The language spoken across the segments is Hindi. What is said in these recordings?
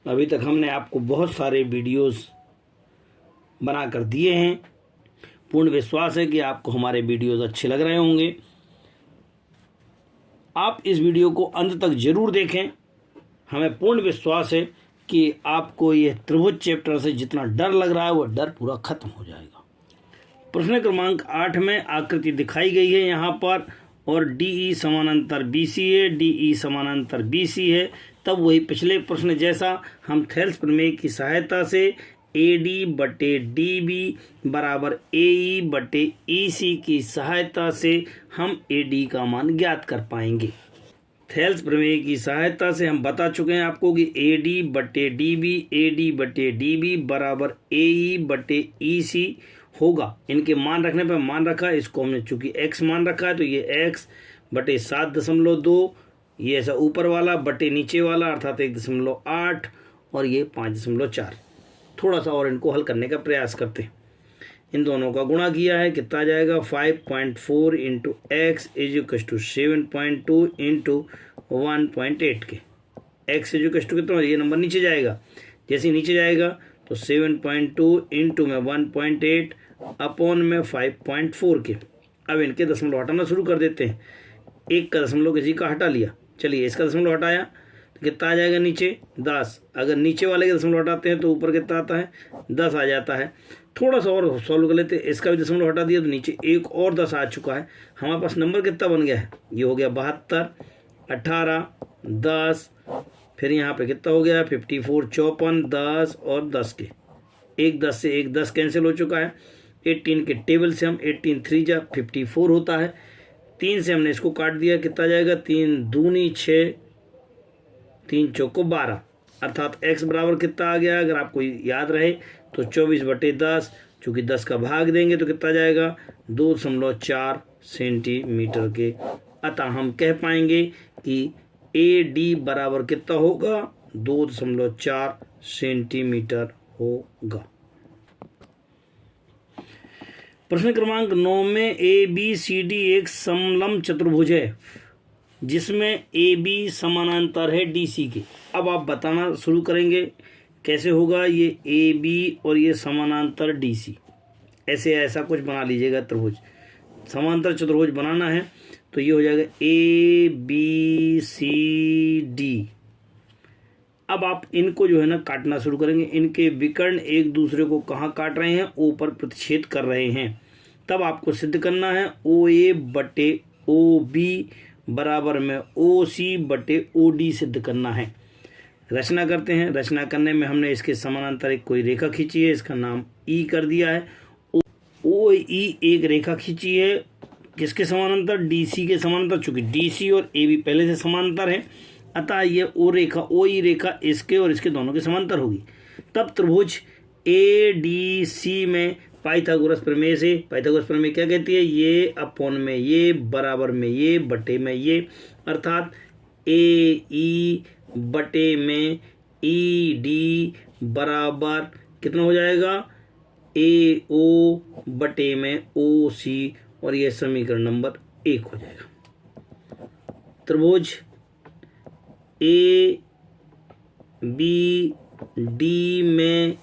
अभी तक हमने आपको बहुत सारे वीडियोस बना कर दिए हैं। पूर्ण विश्वास है कि आपको हमारे वीडियोस अच्छे लग रहे होंगे। आप इस वीडियो को अंत तक जरूर देखें। हमें पूर्ण विश्वास है कि आपको यह त्रिभुज चैप्टर से जितना डर लग रहा है वह डर पूरा खत्म हो जाएगा। प्रश्न क्रमांक 8 में आकृति दिखाई गई है यहाँ पर, और DE समानांतर BC है, DE समानांतर BC है। तब वही पिछले प्रश्न जैसा हम थेल्स प्रमेय की सहायता से AD/DB बराबर AE/EC की सहायता से हम AD का मान ज्ञात कर पाएंगे। थेल्स प्रमेय की सहायता से हम बता चुके हैं आपको कि AD/DB बराबर AE/EC होगा। इनके मान रखने पर मान रखा है, इसको हमने चूंकि x मान रखा है तो ये x/7.2, ये ऐसा ऊपर वाला बटे नीचे वाला अर्थात 1.8 और ये 5.4। थोड़ा सा और इनको हल करने का प्रयास करते हैं। इन दोनों का गुणा किया है, कितना आ जाएगा 5.4 इंटू x = 7.2 इंटू 1.8 के। x कितना, ये नंबर नीचे जाएगा। जैसे ही नीचे जाएगा तो 7.2 इंटू में 1.8 अपॉन में 5.4 के। अब इनके दशमलव हटाना शुरू कर देते हैं। एक का दशमलव किसी का हटा लिया, चलिए इसका दशमलव हटाया तो कितना आ जाएगा नीचे 10। अगर नीचे वाले के दशमलव हटाते हैं तो ऊपर कितना आता है 10 आ जाता है। थोड़ा सा और सॉल्व कर लेते हैं। इसका भी दशमलव हटा दिया तो नीचे एक और 10 आ चुका है। हमारे पास नंबर कितना बन गया है, ये हो गया 72, 18, 10, फिर यहाँ पे कितना हो गया 54, 54, 10 और 10 के। एक 10 से एक 10 कैंसिल हो चुका है। 18 के टेबल से हम 18 3 जा 54 होता है। 3 से हमने इसको काट दिया, कितना जाएगा 3 दूनी 6, 3 चौको 12 अर्थात x बराबर कितना आ गया। अगर आपको याद रहे तो 24/10, चूँकि 10 का भाग देंगे तो कितना जाएगा 2.4 सेंटीमीटर के। अतः हम कह पाएंगे कि AD बराबर कितना होगा 2.4 सेंटीमीटर होगा। प्रश्न क्रमांक 9 में ABCD एक समलंब चतुर्भुज है जिसमें AB समानांतर है DC के। अब आप बताना शुरू करेंगे कैसे होगा ये AB और ये समानांतर DC। ऐसे ऐसा कुछ बना लीजिएगा त्रिभुज, समांतर चतुर्भुज बनाना है तो ये हो जाएगा ABCD। अब आप इनको जो है ना काटना शुरू करेंगे। इनके विकर्ण एक दूसरे को कहाँ काट रहे हैं, O पर प्रतिच्छेद कर रहे हैं। तब आपको सिद्ध करना है OA/OB बराबर में OC/OD सिद्ध करना है। रचना करते हैं। रचना करने में हमने इसके समानांतर एक कोई रेखा खींची है, इसका नाम E कर दिया है। OE एक रेखा खींची है किसके समानांतर, DC के समानांतर। चूंकि DC और AB पहले से समांतर है अतः ये OE रेखा इसके और इसके दोनों के समांतर होगी। तब त्रिभुज ADC में पाइथागोरस प्रमेय से, पाइथागोरस प्रमेय क्या कहती है, ये अपॉन में ये बराबर में ये बटे में ये अर्थात AE बटे में ED बराबर कितना हो जाएगा AO बटे में OC और ये समीकरण नंबर 1 हो जाएगा। त्रिभुज ABD में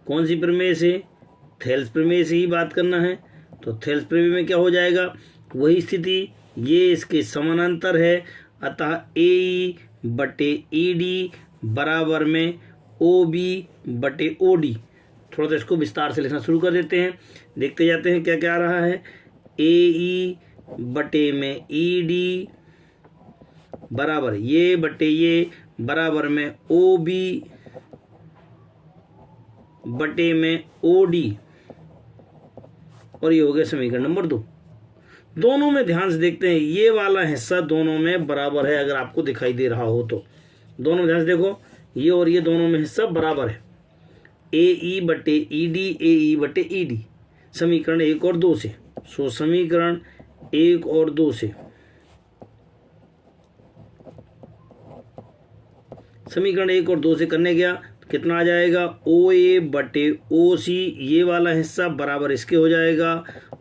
कौन सी प्रमेय से, थेल्स प्रमेय से ही बात करना है। तो थेल्स प्रमेय में क्या हो जाएगा, वही स्थिति, ये इसके समानांतर है अतः AE/ED बराबर में OB/OD। थोड़ा सा इसको विस्तार से लिखना शुरू कर देते हैं, देखते जाते हैं क्या क्या आ रहा है। AE/ED बराबर ये बटे ये बराबर में OB/OD और ये हो गया समीकरण नंबर 2। दोनों में ध्यान से देखते हैं, ये वाला हिस्सा दोनों में बराबर है। अगर आपको दिखाई दे रहा हो तो दोनों ध्यान से देखो, ये और ये दोनों में हिस्सा बराबर है। AE/ED AE/ED समीकरण 1 और 2 से। सो समीकरण 1 और 2 से, समीकरण 1 और 2 से करने गया तो कितना आ जाएगा OA/OC ये वाला हिस्सा बराबर इसके हो जाएगा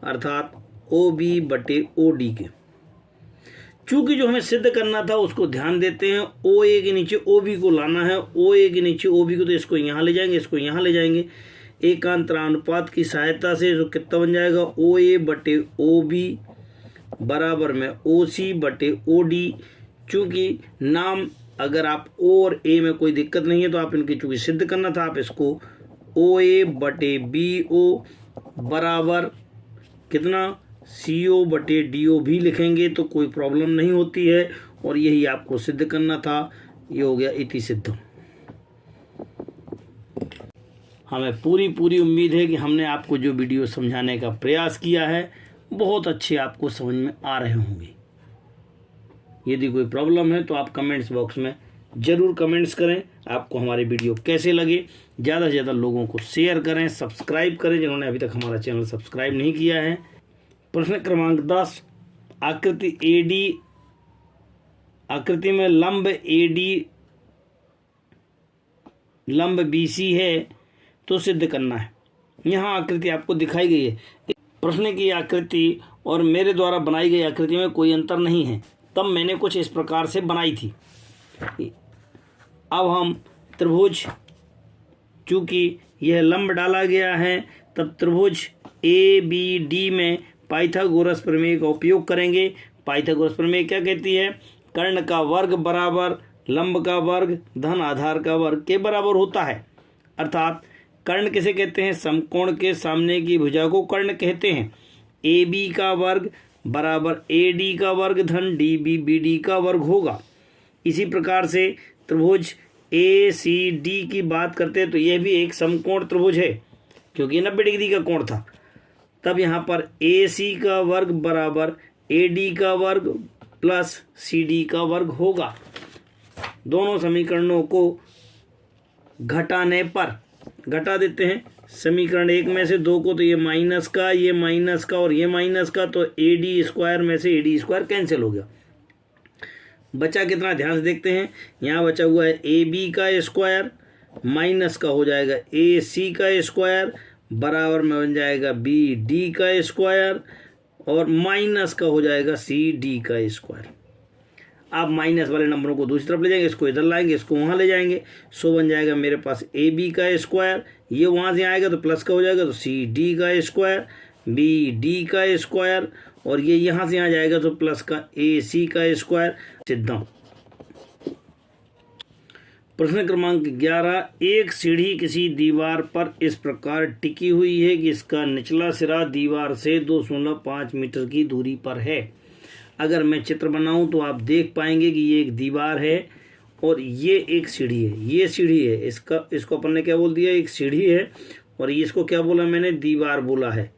अर्थात OB/OD के। चूंकि जो हमें सिद्ध करना था उसको ध्यान देते हैं, ओ ए के नीचे ओ बी को लाना है, ओ ए के नीचे ओ बी को, तो इसको यहाँ ले जाएंगे, इसको यहाँ ले जाएंगे। एकांतरानुपात की सहायता से जो कितना बन जाएगा, ओ ए बटे ओ बी बराबर में ओ सी बटे ओ डी। चूँकि नाम अगर आप ओ और ए में कोई दिक्कत नहीं है तो आप इनकी चूँकि सिद्ध करना था, आप इसको ओ ए बटे बी ओ बराबर कितना सी ओ बटे डी ओ भी लिखेंगे तो कोई प्रॉब्लम नहीं होती है, और यही आपको सिद्ध करना था। ये हो गया इति सिद्धम। हमें पूरी उम्मीद है कि हमने आपको जो वीडियो समझाने का प्रयास किया है बहुत अच्छे आपको समझ में आ रहे होंगे। यदि कोई प्रॉब्लम है तो आप कमेंट्स बॉक्स में ज़रूर कमेंट्स करें। आपको हमारे वीडियो कैसे लगे, ज़्यादा से ज़्यादा लोगों को शेयर करें, सब्सक्राइब करें जिन्होंने अभी तक हमारा चैनल सब्सक्राइब नहीं किया है। प्रश्न क्रमांक 10, आकृति एडी, आकृति में लंब एडी लंब बीसी है तो सिद्ध करना है। यहाँ आकृति आपको दिखाई गई है। प्रश्न की आकृति और मेरे द्वारा बनाई गई आकृति में कोई अंतर नहीं है, तब मैंने कुछ इस प्रकार से बनाई थी। अब हम त्रिभुज, चूँकि यह लंब डाला गया है, तब त्रिभुज ए बी डी में पाइथागोरस प्रमेय का उपयोग करेंगे। पाइथागोरस प्रमेय क्या कहती है, कर्ण का वर्ग बराबर लंब का वर्ग धन आधार का वर्ग के बराबर होता है। अर्थात कर्ण किसे कहते हैं, समकोण के सामने की भुजा को कर्ण कहते हैं। ए बी का वर्ग बराबर ए डी का वर्ग धन डी बी बी डी का वर्ग होगा। इसी प्रकार से त्रिभुज ए सी डी की बात करते हैं तो यह भी एक समकोण त्रिभुज है, क्योंकि 90 डिग्री का कोण था। तब यहाँ पर ए सी का वर्ग बराबर ए डी का वर्ग प्लस सी डी का वर्ग होगा। दोनों समीकरणों को घटाने पर घटा देते हैं, समीकरण 1 में से 2 को, तो ये माइनस का, ये माइनस का और ये माइनस का, तो ए डी स्क्वायर में से ए डी स्क्वायर कैंसिल हो गया। बचा कितना, ध्यान से देखते हैं। यहाँ बचा हुआ है ए बी का स्क्वायर माइनस का हो जाएगा ए सी का स्क्वायर बराबर में बन जाएगा बी डी का स्क्वायर और माइनस का हो जाएगा सी डी का स्क्वायर। आप माइनस वाले नंबरों को दूसरी तरफ ले जाएंगे, इसको इधर लाएंगे, इसको वहाँ ले जाएंगे, सो बन जाएगा मेरे पास ए बी का स्क्वायर, ये वहाँ से आएगा तो प्लस का हो जाएगा तो सी डी का स्क्वायर, बी डी का स्क्वायर, और ये यहाँ से यहाँ जाएगा तो प्लस का ए सी का स्क्वायर। सिद्धम। प्रश्न क्रमांक 11, एक सीढ़ी किसी दीवार पर इस प्रकार टिकी हुई है कि इसका निचला सिरा दीवार से 2.5 मीटर की दूरी पर है। अगर मैं चित्र बनाऊं तो आप देख पाएंगे कि ये एक दीवार है और ये एक सीढ़ी है, ये सीढ़ी है, इसको अपन ने क्या बोल दिया, एक सीढ़ी है, और ये इसको क्या बोला मैंने, दीवार बोला है।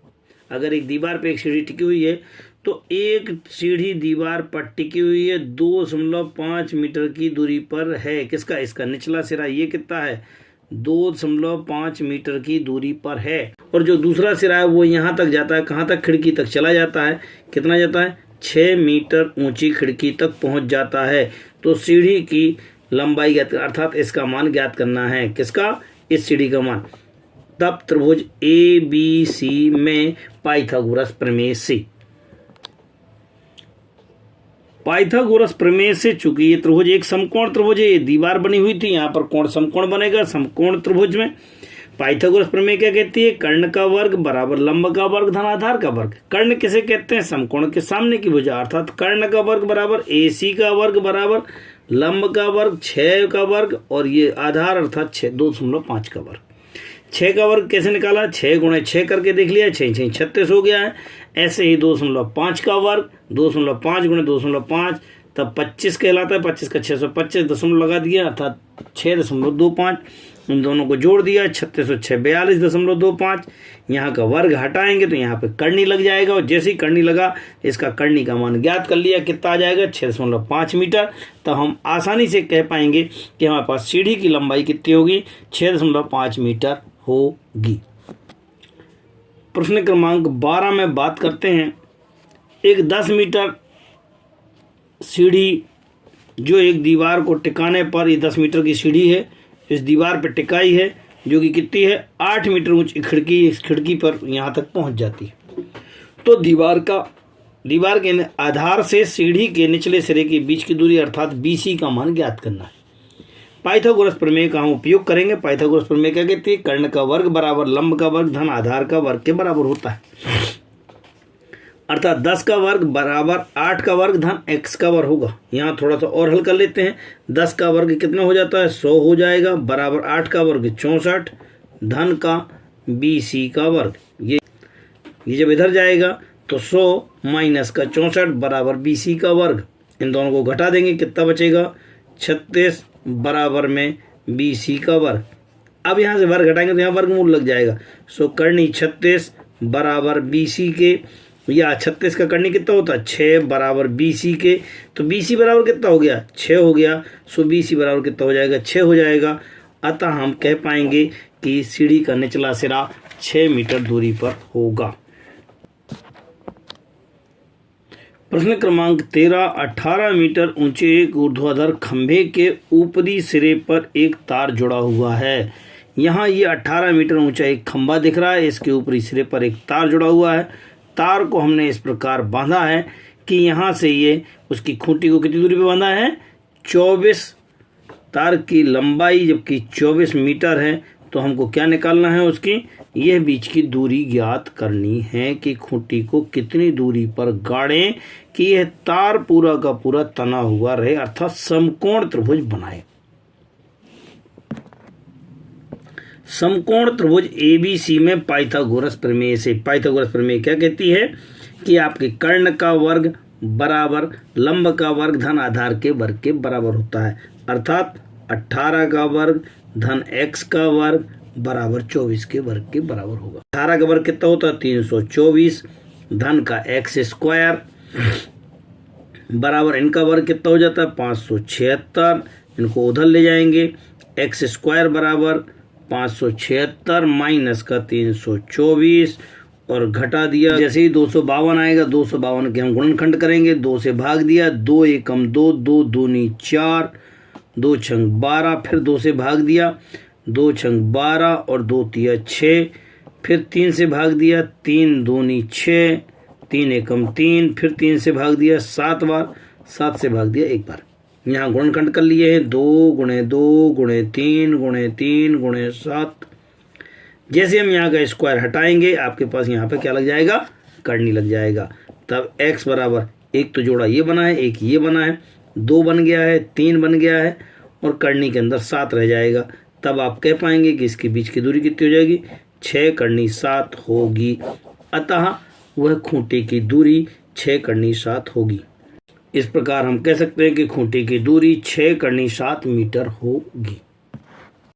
अगर एक दीवार पे एक सीढ़ी टिकी हुई है तो एक सीढ़ी दीवार पर टिकी हुई है 2.5 मीटर की दूरी पर है। किसका, इसका निचला सिरा ये कितना है, 2.5 मीटर की दूरी पर है, और जो दूसरा सिरा है वो यहाँ तक जाता है, कहाँ तक, खिड़की तक चला जाता है। कितना जाता है, 6 मीटर ऊंची खिड़की तक पहुंच जाता है। तो सीढ़ी की लंबाई ज्ञात, अर्थात इसका मान ज्ञात करना है। किसका, इस सीढ़ी का मान। तब त्रिभुज ए बी सी में पाइथागोरस प्रमेय से, पाइथागोरस प्रमेय से, चूंकि ये त्रिभुज एक समकोण त्रिभुज है, ये दीवार बनी हुई थी, यहाँ पर कोण समकोण बनेगा। समकोण त्रिभुज में पाइथागोरस प्रमेय क्या कहती है, कर्ण का वर्ग बराबर लंब का वर्ग धन आधार का वर्ग। कर्ण किसे कहते हैं, समकोण के सामने की भुजा, अर्थात कर्ण का वर्ग बराबर ए सी का वर्ग बराबर लंब का वर्ग 6 का वर्ग, और ये आधार अर्थात 2.5 का वर्ग। 6 का वर्ग कैसे निकाला, 6 गुणे 6 करके देख लिया, 6 6 36 हो गया है। ऐसे ही 2.5 का वर्ग, 2.5 गुणे 2.5 तब 25 कहलाता है, 25 का 625 दशमलव लगा दिया, अर्थात 6.25, इन दोनों को जोड़ दिया, 36 और 6 42.25। यहाँ का वर्ग हटाएंगे तो यहाँ पे कर्णी लग जाएगा, और जैसे ही कर्णी लगा इसका कर्णी का मान ज्ञात कर लिया, कितना आ जाएगा, 6.5 मीटर। तब हम आसानी से कह पाएंगे कि हमारे पास सीढ़ी की लंबाई कितनी होगी, 6.5 मीटर होगी। प्रश्न क्रमांक 12 में बात करते हैं, एक 10 मीटर सीढ़ी जो एक दीवार को टिकाने पर, ये 10 मीटर की सीढ़ी है, इस दीवार पर टिकाई है, जो कि कितनी है, 8 मीटर ऊंची खिड़की, इस खिड़की पर यहाँ तक पहुँच जाती है। तो दीवार का दीवार के आधार से सीढ़ी के निचले सिरे के बीच की दूरी अर्थात BC का मान ज्ञात करना है। पाइथागोरस प्रमेय का हम उपयोग करेंगे। पाइथागोरस प्रमेय क्या कहती है? कर्ण का वर्ग बराबर लंब का वर्ग धन आधार का वर्ग के बराबर होता है। अर्थात 10 का वर्ग बराबर 8 का वर्ग धन x का वर्ग होगा। यहाँ थोड़ा सा और हल कर लेते हैं। 10 का वर्ग कितना हो जाता है? 100 हो जाएगा, बराबर 8 का वर्ग 64 धन का BC का वर्ग। ये जब इधर जाएगा तो 100 माइनस का 64 बराबर BC का वर्ग। इन दोनों को घटा देंगे, कितना बचेगा? 36 बराबर में BC का वर्ग। अब यहाँ से वर्ग घटाएंगे तो यहाँ वर्गमूल लग जाएगा। सो करनी 36 बराबर BC के, या 36 का करनी कितना होता है? 6 बराबर BC के। तो BC बराबर कितना हो गया? 6 हो गया। सो BC बराबर कितना हो जाएगा? 6 हो जाएगा। अतः हम कह पाएंगे कि सीढ़ी का निचला सिरा 6 मीटर दूरी पर होगा। प्रश्न क्रमांक 13, 18 मीटर ऊंचे एक ऊर्ध्वाधर खंभे के ऊपरी सिरे पर एक तार जुड़ा हुआ है। यहाँ ये 18 मीटर ऊंचा एक खंभा दिख रहा है, इसके ऊपरी सिरे पर एक तार जुड़ा हुआ है। तार को हमने इस प्रकार बांधा है कि यहाँ से ये उसकी खूंटी को कितनी दूरी पे बांधा है? 24। तार की लंबाई जबकि 24 मीटर है, तो हमको क्या निकालना है? उसकी यह बीच की दूरी ज्ञात करनी है कि खूंटी को कितनी दूरी पर गाड़ें कि यह तार पूरा का पूरा तना हुआ रहे, अर्थात समकोण त्रिभुज बनाए। समकोण त्रिभुज ABC में पाइथागोरस प्रमेय से, पाइथागोरस प्रमेय क्या कहती है कि आपके कर्ण का वर्ग बराबर लंब का वर्ग धन आधार के वर्ग के बराबर होता है। अर्थात 18 का वर्ग धन x का वर्ग बराबर 24 के वर्ग के बराबर होगा। 18 का वर्ग कितना होता है? 324 धन का x स्क्वायर बराबर इनका वर्ग कितना हो जाता है? 576। इनको उधर ले जाएंगे, x स्क्वायर बराबर 576 माइनस का 324 और घटा दिया। जैसे ही 252 आएगा, 252 के हम गुणनखंड करेंगे। 2 से भाग दिया, 2 एकम 2, 2 दूनी 4, 2 छंग 12, फिर 2 से भाग दिया, 2 छंग 12 और 2 तिया 6, फिर 3 से भाग दिया, 3 दूनी 6, 3 एकम 3, फिर 3 से भाग दिया 7 बार, 7 से भाग दिया 1 बार। यहाँ गुणनखंड कर लिए हैं, 2 गुणे 2 गुणे 3 गुणे 3 गुणे 7। जैसे हम यहाँ का स्क्वायर हटाएंगे, आपके पास यहाँ पे क्या लग जाएगा? करनी लग जाएगा। तब x बराबर, एक तो जोड़ा ये बना है, एक ये बना है, 2 बन गया है, 3 बन गया है और करनी के अंदर 7 रह जाएगा। तब आप कह पाएंगे कि इसके बीच की दूरी कितनी हो जाएगी? 6 करनी 7 होगी। अतः वह खूंटे की दूरी 6 करनी 7 होगी। इस प्रकार हम कह सकते हैं कि खूंटे की दूरी 6 करनी 7 मीटर होगी।